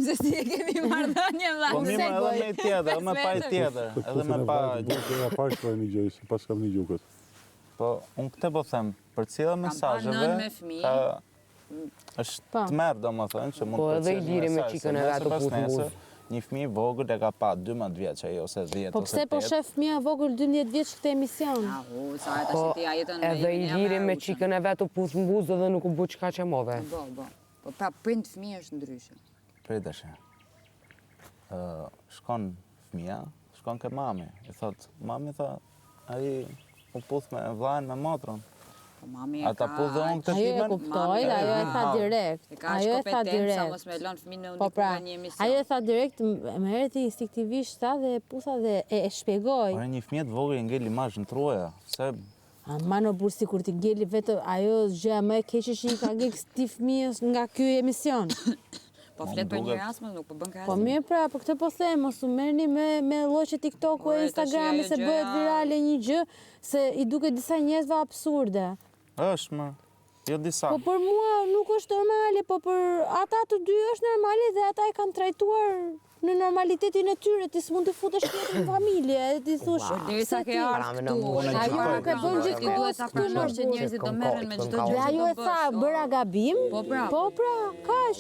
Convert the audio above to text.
se si e kemi marrëdhënie vëlla. Po mirë, edhe me tjetër, edhe me pa i tjetër, edhe me pa... Ja pashtë një gjë, se pas kam një gjukët. Po, unë këtë po them, për cilë mesazheve, me fëmijë. është të merë do më thënë, që mund Po, të edhe i cilë liri me mesazh, qikën e se vetë pas putë nesër, muzë. një fëmijë vogël e ka pa 12 vjeç ai ose 10 Po ose pse po 8. shef fëmia vogël 12 vjeç këtë emision? Sa ata Po, që ti jetën me edhe i liri me qikën e vetë u putë mbuzë dhe nuk u bu qka që move. Po. Po pra prind fëmijë është ndryshe. Pritësh. Shkon fëmija, shkon ke mami. I thot, mami tha, ai u puth me vllajën me motrën. Po mami Ata puth dhe unë këtë Ajo e timen. kuptoj, ajo e tha direkt. E ka Ajo e tha kompetenca mos direkt. me lën fëmijën në Po pra, një emision. ajo e tha direkt, më erdhi instinktivisht tha dhe putha dhe e shpjegoj. Ore një fëmijë të vogël i ngel imazh në truaja, se Ama në bursi kur ti ngeli vetë ajo gjëja më e keqe që i ka ngel këtij fëmijës nga ky emision. Po flet për një rast, nuk po bën krahas. Po mirë pra, po këtë po them, mos u merrni me lloqe TikTok-u e Ore, Instagrami tash se ajo bëhet gjëja- virale një gjë se i duket disa njerëzve absurde. është më, jo disa. Po për mua nuk është normale, po për ata të dy është normale dhe ata e kanë trajtuar në normalitetin e tyre, ti s'mund të futesh tjetër në familje, ti thush. Derisa ke ardhur Bravo, në këtu. mua, në Ajo nuk e bën gjithkohë Ti duhet ta këtu në pranosh që burg. njerëzit do merren me çdo gjë Dhe që ajo do e tha, bësh. bëra gabim. Po pra. Po pra, kaq.